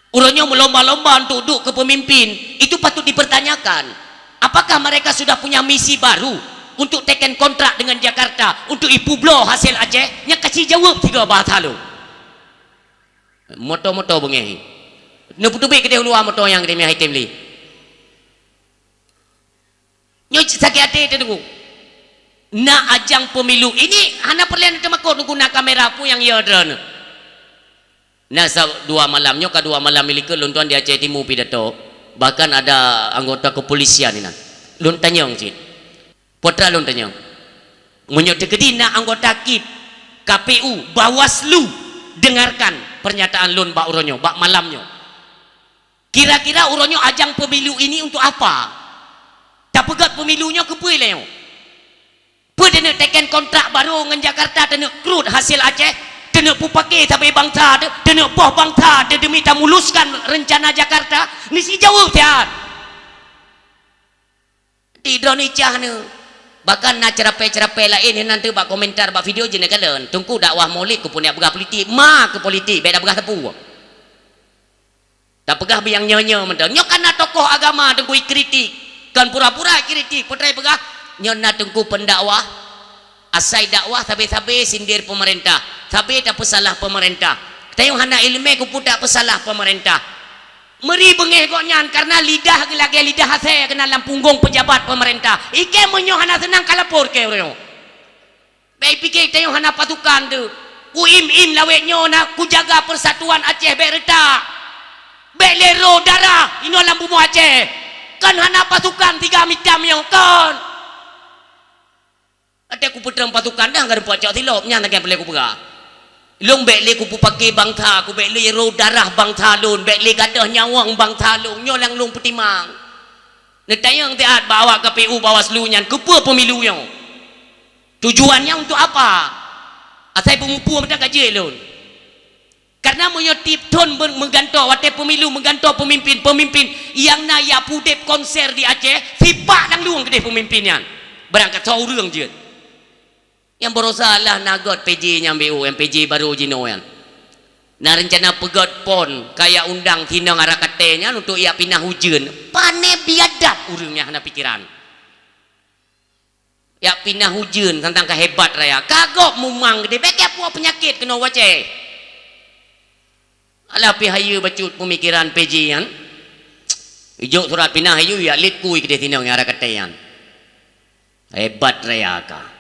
Urangnya melomba-lomba untuk duduk ke pemimpin, itu patut dipertanyakan. Apakah mereka sudah punya misi baru untuk teken kontrak dengan Jakarta untuk ipublo hasil Aceh? Nya kasih jawab tiga bahasa lu. Moto-moto bengehi. Nuputubi kedai luar moto yang kedai mi item li. Nyo sakit hati tunggu. Na ajang pemilu ini hana perlian temakut guna kamera pun yang ia drone. Nah, dua malamnya kedua malam milik luntuan di Aceh Timur pidato, bahkan ada anggota kepolisian ini. Lun tanyong cik, putra lun tanyong. Menyok kedina anggota KIP, KPU, Bawaslu dengarkan pernyataan lun bak uronyo, bak malamnya. Kira-kira uronyo ajang pemilu ini untuk apa? Tak pegat pemilunya ke puileo. Pernah teken kontrak baru dengan Jakarta, tena krut hasil Aceh. Kena pupake sampai bangsa, kena poh bangsa, demi tak muluskan rencana Jakarta. Ni si jawab tiad. Tidak ni cah ni. Bahkan nak cerapai-cerapai lain nanti bak komentar bak video jenis kalian. Tunggu dakwah Maulid ku punya pegah politik, ma ke politik, beda pegah tepu. Tak pegah biang nyonya mentang. Nyo kana tokoh agama tunggu kritik, kan pura-pura kritik, potrai pegah. Nyo nak tunggu pendakwah. Asai dakwah tapi sindir pemerintah, tapi tak pesalah pemerintah. Tayong hana ilmu ku pun tak pesalah pemerintah. Meri bengeh kok nyan karena lidah lagi lidah saya kena dalam punggung pejabat pemerintah. Ike menyo hana senang kalapor ke orang. Baik pikir tayong hana pasukan tu. Ku im lawek nyo nak ku jaga persatuan Aceh bereta. Belero darah ino lampu mu Aceh. Kan hana pasukan 3 macam yang kan. Ada ku putra pasukan dah ngada puak cak tilop nya nak boleh ku pegah. Long bek le ku pake bangsa, ku bek le ro darah bangsa lun, bek le gadah nyawang bangsa lun, nyo lang lung petimang. Netayang tiat bawa KPU Bawaslu nyan, kepa pemilu yang. Tujuannya untuk apa? Asai pengupu macam gaji lun. Karena menyotip ton menggantung watai pemilu menggantung pemimpin yang naya pudep konser di Aceh, sipak nang luang kedai pemimpinnya. Berangkat seorang je. Yang berusaha nagot PJ nya BU MPJ baru jino yan. Nah rencana pegot pon kayak undang tinang arah katanya untuk ia pindah hujan. Pane biadab urangnya hana pikiran. Ya pindah hujan tentang kehebat raya. Kagok mumang gede beke puak penyakit kena wace. Alah pihaya bacut pemikiran PJ yan. Ijuk surat pindah hayu ya lit kui gede tinang arah katanya. Hebat raya ka.